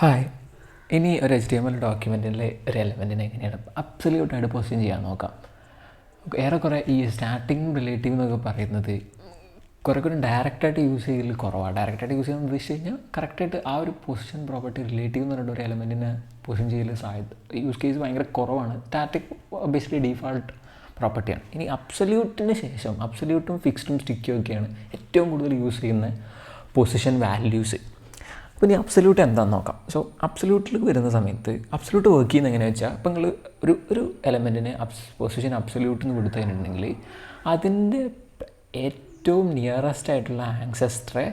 Hi. ഇനി ഒരു HTML ഡോക്യുമെൻറ്റിലെ ഒരു എലമെൻറ്റിനെ എങ്ങനെയാണ് അബ്സല്യൂട്ടായിട്ട് പൊസിഷൻ ചെയ്യാൻ നോക്കാം. ഏറെക്കുറെ ഈ സ്റ്റാറ്റിക് റിലേറ്റീവ് എന്നൊക്കെ പറയുന്നത് കുറേ ഡയറക്റ്റായിട്ട് യൂസ് ചെയ്യൽ കുറവാണ്. ഡയറക്റ്റായിട്ട് യൂസ് ചെയ്യാൻ ഉദ്ദേശിച്ച് കഴിഞ്ഞാൽ കറക്റ്റായിട്ട് ആ ഒരു പൊസിഷൻ പ്രോപ്പർട്ടി റിലേറ്റീവ് എന്ന് പറഞ്ഞിട്ട് ഒരു എലമെൻറ്റിനെ പൊസിഷൻ ചെയ്യൽ യൂസ് കേസ് ഭയങ്കര കുറവാണ്. സ്റ്റാറ്റിക് ബേസിക്കലി ഡീഫാൾട്ട് പ്രോപ്പർട്ടിയാണ്. ഇനി അബ്സല്യൂട്ടിന് ശേഷം അബ്സല്യൂട്ടും ഫിക്സ്ഡും സ്റ്റിക്കും ഒക്കെയാണ് ഏറ്റവും കൂടുതൽ യൂസ് ചെയ്യുന്ന പൊസിഷൻ വാല്യൂസ്. അപ്പോൾ ഇനി അബ്സല്യൂട്ട് എന്താണെന്ന് നോക്കാം. സോ അബ്സല്യൂട്ടിൽ വരുന്ന സമയത്ത് അബ്സല്യൂട്ട് വർക്ക് ചെയ്യുന്നത് എങ്ങനെയാണെന്ന് വെച്ചാൽ, ഇപ്പോൾ നിങ്ങൾ ഒരു എലമെൻറ്റിന് പൊസിഷൻ അബ്സല്യൂട്ട് എന്ന് കൊടുത്തു കഴിഞ്ഞിട്ടുണ്ടെങ്കിൽ അതിൻ്റെ ഏറ്റവും നിയറസ്റ്റ് ആയിട്ടുള്ള ആൻസെസ്റ്ററെ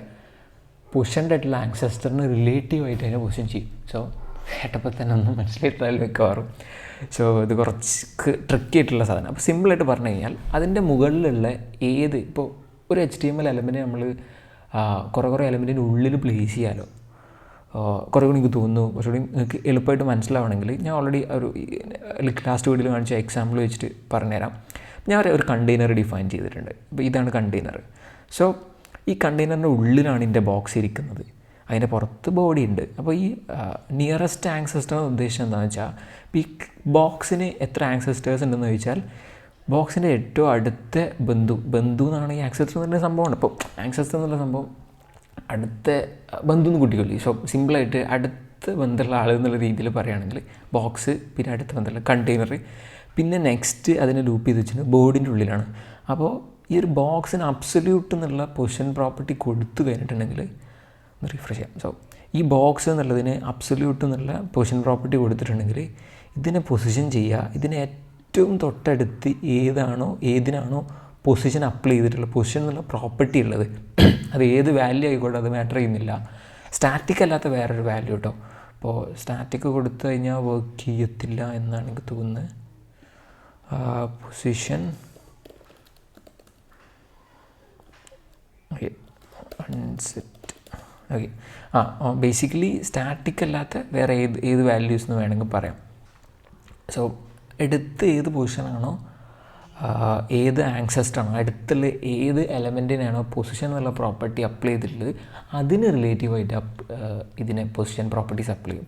പൊസിഷൻ്റെ ആയിട്ടുള്ള ആൻസെസ്റ്ററിന് റിലേറ്റീവായിട്ട് അതിനെ പൊസിഷൻ ചെയ്യും. സോ കേട്ടപ്പോൾ തന്നെ ഒന്നും മനസ്സിലായിട്ടായാലും മിക്കവാറും. സോ ഇത് കുറച്ച് ട്രിക്കി ആയിട്ടുള്ള സാധനം. അപ്പോൾ സിമ്പിളായിട്ട് പറഞ്ഞു കഴിഞ്ഞാൽ അതിൻ്റെ മുകളിലുള്ള ഇപ്പോൾ ഒരു HTML എലമെൻറ്റ് നമ്മൾ കുറേ എലമെൻറ്റിൻ്റെ ഉള്ളിൽ പ്ലേസ് ചെയ്യാമല്ലോ. കുറേ കൂടി എനിക്ക് തോന്നുന്നു കുറച്ചുകൂടി നിങ്ങൾക്ക് എളുപ്പമായിട്ട് മനസ്സിലാവണമെങ്കിൽ ഞാൻ ഓൾറെഡി ലാസ്റ്റ് വീഡിയോയിൽ കാണിച്ച എക്സാമ്പിൾ വെച്ചിട്ട് പറഞ്ഞുതരാം. ഞാൻ ഒരു കണ്ടെയ്നർ ഡിഫൈൻ ചെയ്തിട്ടുണ്ട്. അപ്പോൾ ഇതാണ് കണ്ടെയ്നർ. സോ ഈ കണ്ടെയ്നറിൻ്റെ ഉള്ളിലാണ് ഇതിൻ്റെ ബോക്സ് ഇരിക്കുന്നത്. അതിൻ്റെ പുറത്ത് ബോഡി ഉണ്ട്. അപ്പോൾ ഈ നിയറസ്റ്റ് ആൻസെസ്റ്റർ ഉദ്ദേശം എന്താണെന്ന് വെച്ചാൽ, ഈ ബോക്സിന് എത്ര ആൻസെസ്റ്റേഴ്സ് ഉണ്ടെന്ന് ചോദിച്ചാൽ ബോക്സിൻ്റെ ഏറ്റവും അടുത്ത ബന്ധു എന്നാണ് ഈ ആൻസെസ്റ്റർ എന്നുള്ള സംഭവമാണ്. ഇപ്പോൾ ആൻസെസ്റ്റർ എന്നുള്ള സംഭവം അടുത്ത ബന്ധു എന്ന് കൂട്ടിക്കൊള്ളി. സോ സിമ്പിളായിട്ട് അടുത്ത ബന്ധമുള്ള ആൾ എന്നുള്ള രീതിയിൽ പറയുകയാണെങ്കിൽ ബോക്സ്, പിന്നെ അടുത്ത ബന്ധമുള്ള കണ്ടെയ്നർ, പിന്നെ നെക്സ്റ്റ് അതിനെ ലൂപ്പ് ചെയ്ത് വെച്ചിട്ട് ബോർഡിൻ്റെ ഉള്ളിലാണ്. അപ്പോൾ ഈ ഒരു ബോക്സിന് അബ്സല്യൂട്ട് എന്നുള്ള പൊസിഷൻ പ്രോപ്പർട്ടി കൊടുത്തു കഴിഞ്ഞിട്ടുണ്ടെങ്കിൽ ഒന്ന് റിഫ്രഷ് ചെയ്യാം. സോ ഈ ബോക്സ് എന്നുള്ളതിന് അബ്സല്യൂട്ട് എന്നുള്ള പൊസിഷൻ പ്രോപ്പർട്ടി കൊടുത്തിട്ടുണ്ടെങ്കിൽ ഇതിനെ പൊസിഷൻ ചെയ്യുക. ഇതിന് ഏറ്റവും തൊട്ടടുത്ത് ഏതിനാണോ പൊസിഷൻ അപ്ലൈ ചെയ്തിട്ടുള്ള പൊസിഷൻ എന്നുള്ള പ്രോപ്പർട്ടി ഉള്ളത്, അത് ഏത് വാല്യൂ ആയിക്കോട്ടെ, അത് മാറ്റർ ചെയ്യുന്നില്ല. സ്റ്റാറ്റിക് അല്ലാത്ത വേറൊരു വാല്യൂ കേട്ടോ. അപ്പോൾ സ്റ്റാറ്റിക് കൊടുത്തു കഴിഞ്ഞാൽ വർക്ക് ചെയ്യത്തില്ല എന്നാണ് എനിക്ക് തോന്നുന്നത്. Position okay unset okay basically static അല്ലാത്ത വേറെ ഏത് വാല്യൂസ് എന്ന് വേണമെങ്കിൽ പറയാം. സോ എടുത്ത് ഏത് പൊസിഷനാണോ, ഏത് ആൻസെസ്റ്ററാണോ, അടുത്തുള്ള ഏത് എലമെൻറ്റിനാണോ പൊസിഷൻ എന്നുള്ള പ്രോപ്പർട്ടി അപ്ലൈ ചെയ്തിട്ടുള്ളത് അതിന് റിലേറ്റീവായിട്ട് ഇതിനെ പൊസിഷൻ പ്രോപ്പർട്ടീസ് അപ്ലൈ ചെയ്യും.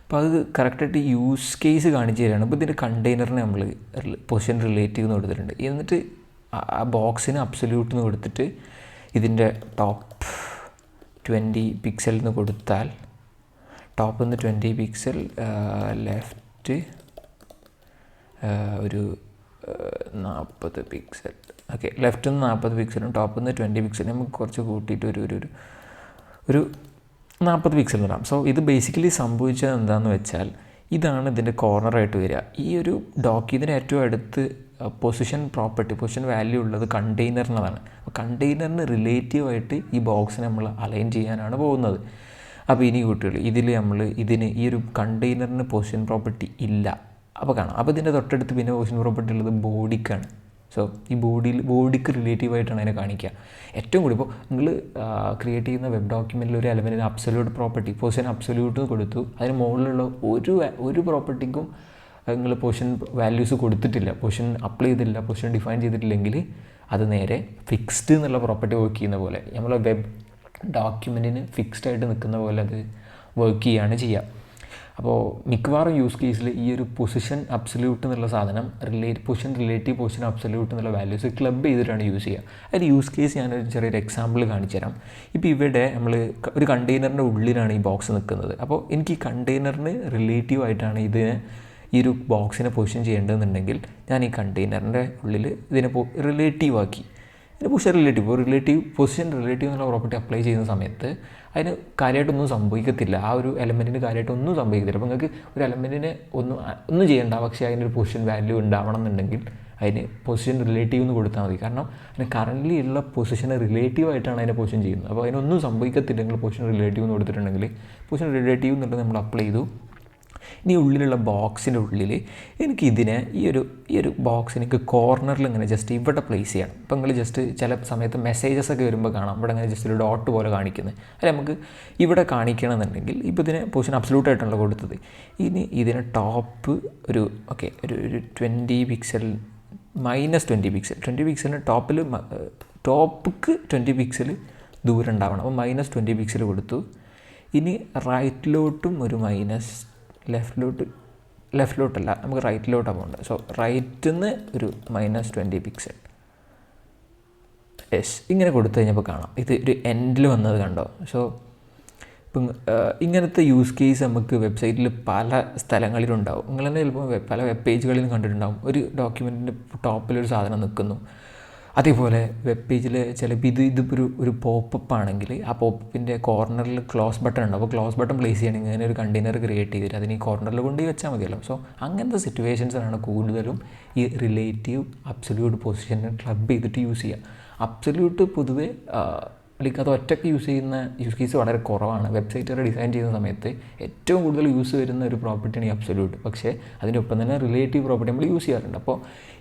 അപ്പോൾ അത് കറക്റ്റായിട്ട് യൂസ് കേസ് കാണിച്ചു തരികയാണ്. ഇപ്പോൾ ഇതിൻ്റെ കണ്ടെയ്നറിന് നമ്മൾ പൊസിഷൻ റിലേറ്റീവ് എന്ന് കൊടുത്തിട്ടുണ്ട്. എന്നിട്ട് ആ ബോക്സിന് അബ്സല്യൂട്ട് എന്ന് കൊടുത്തിട്ട് ഇതിൻ്റെ ടോപ്പ് 20 പിക്സൽ എന്ന് കൊടുത്താൽ ടോപ്പിൽ നിന്ന് 20 പിക്സൽ, ലെഫ്റ്റ് ഒരു 40 പിക്സൽ. ഓക്കെ, ലെഫ്റ്റിൽ നിന്ന് 40 പിക്സലും ടോപ്പിൽ നിന്ന് 20 പിക്സലും നമുക്ക് കുറച്ച് കൂട്ടിയിട്ട് ഒരു 40 പിക്സൽ ഇടാം. സോ ഇത് ബേസിക്കലി സംഭവിച്ചത് എന്താണെന്ന് വെച്ചാൽ, ഇതാണ് ഇതിൻ്റെ കോർണറായിട്ട് വരിക. ഈ ഒരു ഇതിന് ഏറ്റവും അടുത്ത് പൊസിഷൻ വാല്യൂ ഉള്ളത് കണ്ടെയ്നറിനതാണ്. അപ്പോൾ കണ്ടെയ്നറിന് റിലേറ്റീവായിട്ട് ഈ ബോക്സിനെ നമ്മൾ അലൈൻ ചെയ്യാനാണ് പോകുന്നത്. അപ്പോൾ ഇനി കുട്ടികൾ ഇതിന് ഈ ഒരു കണ്ടെയ്നറിന് പൊസിഷൻ പ്രോപ്പർട്ടി ഇല്ല. അപ്പോൾ കാണാം. അപ്പോൾ ഇതിൻ്റെ തൊട്ടടുത്ത് പിന്നെ പൊസിഷൻ പ്രോപ്പർട്ടി ഉള്ളത് ബോഡിക്കാണ്. സോ ഈ ബോഡിക്ക് റിലേറ്റീവായിട്ടാണ് അതിനെ കാണിക്കുക. ഏറ്റവും കൂടി ഇപ്പോൾ നിങ്ങൾ ക്രിയേറ്റ് ചെയ്യുന്ന വെബ് ഡോക്യുമെൻറ്റിൽ ഒരു എലമെൻറ്റിന് അബ്സല്യൂട്ട് പ്രോപ്പർട്ടി പൊസിഷൻ അബ്സല്യൂട്ട് കൊടുത്തു, അതിന് മുകളിലുള്ള ഒരു പ്രോപ്പർട്ടിക്കും നിങ്ങൾ പൊസിഷൻ വാല്യൂസ് കൊടുത്തിട്ടില്ല, പൊസിഷൻ അപ്ലൈ ചെയ്തിട്ടില്ല, പൊസിഷൻ ഡിഫൈൻ ചെയ്തിട്ടില്ലെങ്കിൽ അത് നേരെ ഫിക്സ്ഡ് എന്നുള്ള പ്രോപ്പർട്ടി വർക്ക് ചെയ്യുന്ന പോലെ, നമ്മൾ വെബ് ഡോക്യുമെൻറ്റിന് ഫിക്സ്ഡ് ആയിട്ട് നിൽക്കുന്ന പോലെ അത് വർക്ക് ചെയ്യുകയാണ് ചെയ്യുക. അപ്പോൾ മിക്കവാറും യൂസ് കേസിൽ ഈ ഒരു പൊസിഷൻ അബ്സല്യൂട്ട് എന്നുള്ള സാധനം പൊസിഷൻ റിലേറ്റീവ് പൊസിഷൻ അബ്സല്യൂട്ട് എന്നുള്ള വാല്യൂസ് ക്ലബ് ചെയ്തിട്ടാണ് യൂസ് ചെയ്യുക. അതിന് യൂസ് കേസ് ഞാനൊരു ചെറിയൊരു എക്സാമ്പിൾ കാണിച്ചു തരാം. ഇപ്പോൾ ഇവിടെ നമ്മൾ ഒരു കണ്ടെയ്നറിൻ്റെ ഉള്ളിലാണ് ഈ ബോക്സ് നിൽക്കുന്നത്. അപ്പോൾ എനിക്ക് ഈ കണ്ടെയ്നറിന് റിലേറ്റീവ് ആയിട്ടാണ് ഈ ഒരു ബോക്സിനെ പൊസിഷൻ ചെയ്യേണ്ടതെന്നുണ്ടെങ്കിൽ ഞാൻ ഈ കണ്ടെയ്നറിൻ്റെ ഉള്ളിൽ ഇതിനെ റിലേറ്റീവ് ആക്കി. ഇതിന് പൊസിഷൻ റിലേറ്റീവ് എന്നുള്ള പ്രോപ്പർട്ടി അപ്ലൈ ചെയ്യുന്ന സമയത്ത് അതിന് കാര്യമായിട്ടൊന്നും സംഭവിക്കത്തില്ല. ആ ഒരു എലമെൻറ്റിന് കാര്യമായിട്ടൊന്നും സംഭവിക്കത്തില്ല. അപ്പോൾ നിങ്ങൾക്ക് ഒരു എലമെൻറ്റിന് ഒന്നും ചെയ്യേണ്ട, പക്ഷേ അതിനൊരു പൊസിഷൻ വാല്യൂ ഉണ്ടാവണം എന്നുണ്ടെങ്കിൽ അതിന് പൊസിഷൻ റിലേറ്റീവ് എന്ന് കൊടുത്താൽ മതി. കാരണം അതിന് കറൻ്റ്ലി ഉള്ള പൊസിഷനെ റിലേറ്റീവായിട്ടാണ് അതിനെ പൊസിഷൻ ചെയ്യുന്നത്. അപ്പോൾ അതിനൊന്നും സംഭവിക്കത്തില്ലെങ്കിൽ പൊസിഷൻ റിലേറ്റീവ് എന്ന് കൊടുത്തിട്ടുണ്ടെങ്കിൽ പൊസിഷൻ റിലേറ്റീവ് എന്നുള്ളത് നമ്മൾ അപ്ലൈ ചെയ്തു. ഇനി ഉള്ളിലുള്ള ബോക്സിൻ്റെ ഉള്ളിൽ എനിക്ക് ഈ ഒരു ബോക്സ് എനിക്ക് കോർണറിൽ ഇങ്ങനെ ജസ്റ്റ് ഇവിടെ പ്ലേസ് ചെയ്യണം. അപ്പോൾ നിങ്ങൾ ജസ്റ്റ് ചില സമയത്ത് മെസ്സേജസ് ഒക്കെ വരുമ്പോൾ കാണാം ഇവിടെ അങ്ങനെ ജസ്റ്റ് ഒരു ഡോട്ട് പോലെ കാണിക്കുന്നത്. അല്ലെ നമുക്ക് ഇവിടെ കാണിക്കണമെന്നുണ്ടെങ്കിൽ ഇപ്പോൾ ഇതിന് പൊസിഷൻ അബ്സല്യൂട്ട് ആയിട്ടാണല്ലോ കൊടുത്തത്. ഇനി ഇതിന് ടോപ്പ് ഒരു 20 പിക്സൽ -20 പിക്സൽ 20 പിക്സലിന് ടോപ്പിക്ക് 20 പിക്സൽ ദൂരം ഉണ്ടാവണം. അപ്പോൾ -20 പിക്സൽ കൊടുത്തു. ഇനി റൈറ്റിലോട്ടും ഒരു മൈനസ്, ലെഫ്റ്റിലോട്ടല്ല, നമുക്ക് റൈറ്റിലോട്ടാണ് പോകേണ്ടത്. സോ റൈറ്റിൽ നിന്ന് ഒരു -20 പിക്സൽ. യെസ്, ഇങ്ങനെ കൊടുത്തു കഴിഞ്ഞപ്പോൾ കാണാം ഇത് ഒരു എൻഡിൽ വന്നത് കണ്ടോ. സോ ഇപ്പം ഇങ്ങനത്തെ യൂസ് കേസ് നമുക്ക് വെബ്സൈറ്റിൽ പല സ്ഥലങ്ങളിലുണ്ടാവും. നിങ്ങൾ തന്നെ ചിലപ്പോൾ പല വെബ് പേജുകളിലും കണ്ടിട്ടുണ്ടാവും. ഒരു ഡോക്യുമെൻറ്റിൻ്റെ ടോപ്പിലൊരു സാധനം നിൽക്കുന്നു, അതേപോലെ വെബ് പേജിൽ ചിലപ്പോൾ ഇതിപ്പോൾ ഒരു പോപ്പപ്പ് ആണെങ്കിൽ ആ പോപ്പപ്പിൻ്റെ കോർണറിൽ ക്ലോസ് ബട്ടൺ ഉണ്ട്. അപ്പോൾ ക്ലോസ് ബട്ടൺ പ്ലേസ് ചെയ്യണമെങ്കിൽ അങ്ങനെ ഒരു കണ്ടെയ്നർ ക്രിയേറ്റ് ചെയ്തിട്ട് അതിന് ഈ കോർണറിൽ കൊണ്ടുപോയി വെച്ചാൽ മതിയല്ലോ. സോ അങ്ങനത്തെ സിറ്റുവേഷൻസാണ് കൂടുതലും ഈ റിലേറ്റീവ് അബ്സല്യൂട്ട് പൊസിഷനെ ക്ലബ് ചെയ്തിട്ട് യൂസ് ചെയ്യുക. അബ്സല്യൂട്ട് പൊതുവെ ലൈക്ക് അത് ഒറ്റയ്ക്ക് യൂസ് ചെയ്യുന്ന യൂസ് കേസ് വളരെ കുറവാണ്. വെബ്സൈറ്റുകൾ ഡിസൈൻ ചെയ്യുന്ന സമയത്ത് ഏറ്റവും കൂടുതൽ യൂസ് വരുന്ന ഒരു പ്രോപ്പർട്ടിയാണ് ഈ അബ്സല്യൂട്ട്. പക്ഷേ അതിൻ്റെ ഒപ്പം തന്നെ റിലേറ്റീവ് പ്രോപ്പർട്ടി നമ്മൾ യൂസ് ചെയ്യാറുണ്ട്. അപ്പോൾ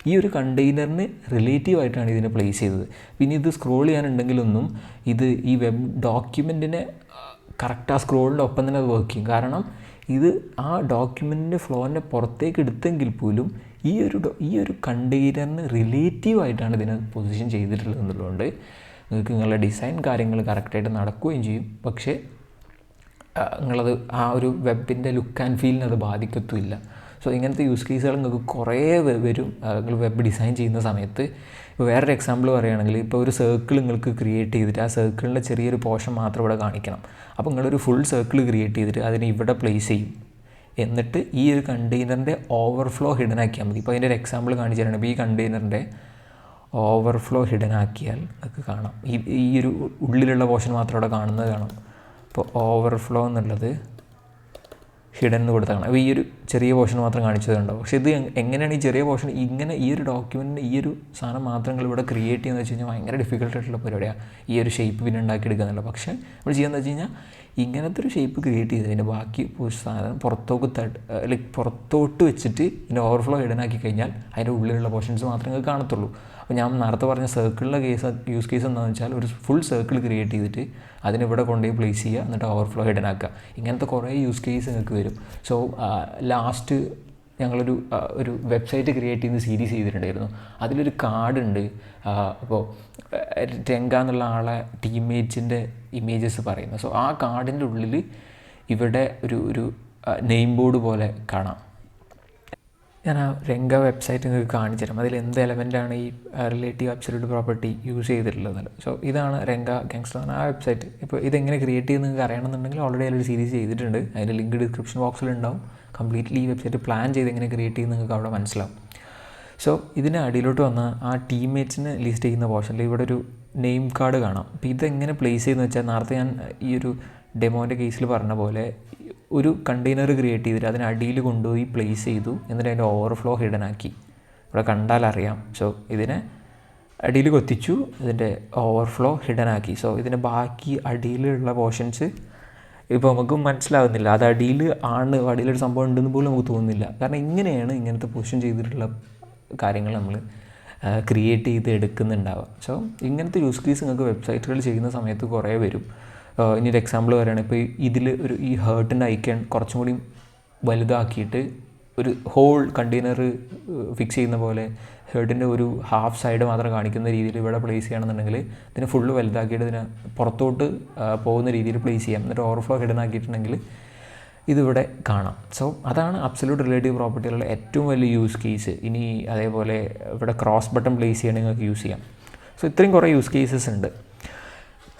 ഈ ഒരു കണ്ടെയ്നറിന് റിലേറ്റീവായിട്ടാണ് ഇതിനെ പ്ലേസ് ചെയ്തത്. പിന്നെ ഇത് സ്ക്രോൾ ചെയ്യാനുണ്ടെങ്കിലൊന്നും ഇത് ഈ വെബ് ഡോക്യുമെൻറ്റിനെ കറക്റ്റ് ആ സ്ക്രോളിൻ്റെ ഒപ്പം തന്നെ അത് വർക്ക് ചെയ്യും. കാരണം ഇത് ആ ഡോക്യുമെൻറ്റിൻ്റെ ഫ്ലോറിൻ്റെ പുറത്തേക്ക് എടുത്തെങ്കിൽ പോലും ഈ ഒരു കണ്ടെയ്നറിന് റിലേറ്റീവായിട്ടാണ് ഇതിനെ പൊസിഷൻ ചെയ്തിട്ടുള്ളത് എന്നുള്ളതുകൊണ്ട് നിങ്ങൾക്ക് നിങ്ങളുടെ ഡിസൈൻ കാര്യങ്ങൾ കറക്റ്റായിട്ട് നടക്കുകയും ചെയ്യും. പക്ഷേ നിങ്ങളത് ആ ഒരു വെബിൻ്റെ ലുക്ക് ആൻഡ് ഫീലിനെ അത് ബാധിക്കത്തുമില്ല. സോ ഇങ്ങനത്തെ യൂസ് കേസുകൾ നിങ്ങൾക്ക് കുറേ വരും നിങ്ങൾ വെബ് ഡിസൈൻ ചെയ്യുന്ന സമയത്ത്. ഇപ്പോൾ വേറൊരു എക്സാമ്പിൾ പറയുകയാണെങ്കിൽ, ഇപ്പോൾ ഒരു സർക്കിൾ നിങ്ങൾക്ക് ക്രിയേറ്റ് ചെയ്തിട്ട് ആ സർക്കിളിൻ്റെ ചെറിയൊരു പോർഷൻ മാത്രം ഇവിടെ കാണിക്കണം. അപ്പോൾ നിങ്ങളൊരു ഫുൾ സർക്കിൾ ക്രിയേറ്റ് ചെയ്തിട്ട് അതിനെ ഇവിടെ പ്ലേസ് ചെയ്യും. എന്നിട്ട് ഈ ഒരു കണ്ടെയ്നറിൻ്റെ ഓവർഫ്ലോ ഹിഡൻ ആക്കിയാൽ മതി. ഇപ്പോൾ അതിൻ്റെ ഒരു എക്സാമ്പിൾ കാണിച്ചു തരണം. ഇപ്പോൾ ഈ കണ്ടെയ്നറിൻ്റെ ഓവർഫ്ലോ ഹിഡൻ ആക്കിയാൽ നിങ്ങൾക്ക് കാണാം ഈ ഒരു ഉള്ളിലുള്ള പോർഷൻ മാത്രം അവിടെ കാണുന്നത് കാണാം. അപ്പോൾ ഓവർഫ്ലോ എന്നുള്ളത് ഹിഡൻ എന്ന് കൊടുത്താൽ കാണാം. അപ്പോൾ ഈ ഒരു ചെറിയ പോർഷൻ മാത്രം കാണിച്ചത് ഉണ്ടാവും. പക്ഷേ ഇത് എങ്ങനെയാണ് ഈ ചെറിയ പോർഷൻ ഇങ്ങനെ ഈ ഒരു ഡോക്യുമെൻറ്റിൻ്റെ ഈ ഒരു സാധനം മാത്രം നിങ്ങൾ ഇവിടെ ക്രിയേറ്റ് ചെയ്യുന്നത് വെച്ച് കഴിഞ്ഞാൽ ഭയങ്കര ഡിഫിക്കൽട്ടായിട്ടുള്ള പരിപാടിയാണ് ഈ ഒരു ഷേപ്പ് പിന്നെ ഉണ്ടാക്കിയെടുക്കുക എന്നുള്ളത്. പക്ഷേ നമ്മൾ ചെയ്യുന്നത് വെച്ച് കഴിഞ്ഞാൽ ഇങ്ങനത്തെ ഒരു ഷേപ്പ് ക്രിയേറ്റ് ചെയ്ത് അതിൻ്റെ ബാക്കി സാധനം പുറത്തോട്ട് വെച്ചിട്ട് ഇതിൻ്റെ ഓവർഫ്ലോ ഹിഡൻ ആക്കി കഴിഞ്ഞാൽ അതിൻ്റെ ഉള്ളിലുള്ള പോർഷൻസ് മാത്രമേ നിങ്ങൾക്ക് കാണത്തുള്ളൂ. അപ്പോൾ ഞാൻ നേരത്തെ പറഞ്ഞ സർക്കിളിൻ്റെ യൂസ് കേസ് എന്താണെന്ന് വെച്ചാൽ ഒരു ഫുൾ സർക്കിൾ ക്രിയേറ്റ് ചെയ്തിട്ട് അതിനിവിടെ കൊണ്ടുപോയി പ്ലേസ് ചെയ്യുക, എന്നിട്ട് ഓവർഫ്ലോ ഹിഡൻ ആക്കുക. ഇങ്ങനത്തെ കുറേ യൂസ് കേസ് നിങ്ങൾക്ക് വരും. സോ ലാസ്റ്റ് ഞങ്ങളൊരു വെബ്സൈറ്റ് ക്രിയേറ്റ് ചെയ്യുന്ന സീരീസ് ചെയ്തിട്ടുണ്ടായിരുന്നു. അതിലൊരു കാർഡുണ്ട്. അപ്പോൾ രംഗ എന്നുള്ള ആളെ ടീംമേറ്റ്സിൻ്റെ ഇമേജസ് പറയുന്നത്. സോ ആ കാർഡിൻ്റെ ഉള്ളിൽ ഇവിടെ ഒരു നെയിം ബോർഡ് പോലെ കാണാം. ഞാൻ ആ രംഗ വെബ്സൈറ്റ് നിങ്ങൾക്ക് കാണിച്ചു തരാം. അതിൽ എന്ത് എലമെൻ്റാണ് ഈ റിലേറ്റീവ് അബ്സല്യൂട്ട് പ്രോപ്പർട്ടി യൂസ് ചെയ്തിട്ടുള്ളത്. സോ ഇതാണ് രംഗ ഗാങ്സ്റ്റർ എന്ന ആ വെബ്സൈറ്റ്. ഇപ്പോൾ ഇതെങ്ങനെ ക്രിയേറ്റ് ചെയ്യുന്നത് നിങ്ങൾക്ക് അറിയണമെന്നുണ്ടെങ്കിൽ ഓൾറെഡി അതിലൊരു സീരീസ് ചെയ്തിട്ടുണ്ട്. അതിൻ്റെ ലിങ്ക് ഡിസ്ക്രിപ്ഷൻ ബോക്സിലുണ്ടാവും. കംപ്ലീറ്റ്ലി ഈ വെബ്സൈറ്റ് പ്ലാൻ ചെയ്ത് എങ്ങനെ ക്രിയേറ്റ് ചെയ്യുന്നത് നിങ്ങൾക്ക് അവിടെ മനസ്സിലാവും. സോ ഇതിന് അടിയിലോട്ട് വന്ന ആ ടീംമേറ്റ്സിന് ലിസ്റ്റ് ചെയ്യുന്ന പോർഷനിൽ ഇവിടെ ഒരു നെയിം കാർഡ് കാണാം. അപ്പോൾ ഇതെങ്ങനെ പ്ലേസ് ചെയ്യുന്നത് വെച്ചാൽ നേരത്തെ ഞാൻ ഈ ഒരു ഡെമോൻ്റെ കേസിൽ പറഞ്ഞ പോലെ ഒരു കണ്ടെയ്നർ ക്രിയേറ്റ് ചെയ്തിട്ട് അതിന് അടിയിൽ കൊണ്ടുപോയി പ്ലേസ് ചെയ്തു. എന്നിട്ട് അതിൻ്റെ ഓവർഫ്ലോ ഹിഡൻ ആക്കി. ഇവിടെ കണ്ടാൽ അറിയാം. സോ ഇതിനെ അടിയിൽ കൊത്തിച്ചു, ഇതിൻ്റെ ഓവർഫ്ലോ ഹിഡൻ ആക്കി. സോ ഇതിൻ്റെ ബാക്കി അടിയിലുള്ള പോർഷൻസ് ഇപ്പോൾ നമുക്ക് മനസ്സിലാകുന്നില്ല. അത് അടിയിലൊരു സംഭവം ഉണ്ടെന്ന് പോലും നമുക്ക് തോന്നുന്നില്ല. കാരണം ഇങ്ങനെയാണ് ഇങ്ങനത്തെ പൊസിഷൻ ചെയ്തിട്ടുള്ള കാര്യങ്ങൾ നമ്മൾ ക്രിയേറ്റ് ചെയ്ത് എടുക്കുന്നുണ്ടാവുക. സോ ഇങ്ങനത്തെ യൂസ് കേസ് നിങ്ങൾക്ക് വെബ്സൈറ്റുകൾ ചെയ്യുന്ന സമയത്ത് കുറേ വരും. ഇനി ഒരു എക്സാമ്പിൾ പറയുകയാണ്. ഇപ്പോൾ ഇതിൽ ഈ ഹേർട്ടിൻ്റെ ഐക്കൺ കുറച്ചും കൂടി വലുതാക്കിയിട്ട് ഒരു ഹോൾ കണ്ടെയ്നർ ഫിക്സ് ചെയ്യുന്ന പോലെ ഹേർട്ടിൻ്റെ ഒരു ഹാഫ് സൈഡ് മാത്രം കാണിക്കുന്ന രീതിയിൽ ഇവിടെ പ്ലേസ് ചെയ്യണമെന്നുണ്ടെങ്കിൽ ഇതിനെ ഫുള്ള് വലുതാക്കിയിട്ട് ഇതിനെ പുറത്തോട്ട് പോകുന്ന രീതിയിൽ പ്ലേസ് ചെയ്യാം. എന്നിട്ട് ഓവർഫ്ലോ ഹിഡൻ ആക്കിയിട്ടുണ്ടെങ്കിൽ ഇതിവിടെ കാണാം. സോ അതാണ് അബ്സല്യൂട്ട് റിലേറ്റീവ് പ്രോപ്പർട്ടികളുടെ ഏറ്റവും വലിയ യൂസ് കേസ്. ഇനി അതേപോലെ ഇവിടെ ക്രോസ് ബട്ടൺ പ്ലേസ് ചെയ്യണമെങ്കിൽ നിങ്ങൾക്ക് യൂസ് ചെയ്യാം. സോ ഇത്രയും കുറേ യൂസ് കേസസ് ഉണ്ട്.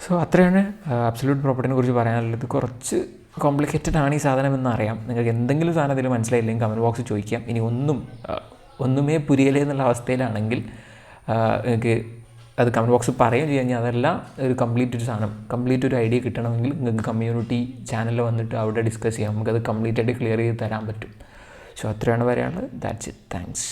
സോ അത്രയാണ് അബ്സല്യൂട്ട് പ്രോപ്പർട്ടിനെ കുറിച്ച് പറയാനുള്ളത്. കുറച്ച് കോംപ്ലിക്കേറ്റഡ് ആണ് ഈ സാധനം എന്നറിയാം. നിങ്ങൾക്ക് എന്തെങ്കിലും സാധനം അതിൽ മനസ്സിലായില്ലെങ്കിൽ കമൻറ്റ് ബോക്സിൽ ചോദിക്കാം. ഇനി ഒന്നുമേ പുരിയലേ എന്നുള്ള അവസ്ഥയിലാണെങ്കിൽ നിങ്ങൾക്ക് അത് കമൻറ്റ് ബോക്സിൽ പറയുകയും ചെയ്യാം. ഞാൻ അതല്ല ഒരു കംപ്ലീറ്റ് ഒരു ഐഡിയ കിട്ടണമെങ്കിൽ നിങ്ങൾക്ക് കമ്മ്യൂണിറ്റി ചാനലിൽ വന്നിട്ട് അവിടെ ഡിസ്കസ് ചെയ്യാം. നമുക്കത് കംപ്ലീറ്റ് ആയിട്ട് ക്ലിയർ ചെയ്ത് തരാൻ പറ്റും. സോ അത്രയാണ് പറയാനുള്ളത്. That's it. താങ്ക്സ്.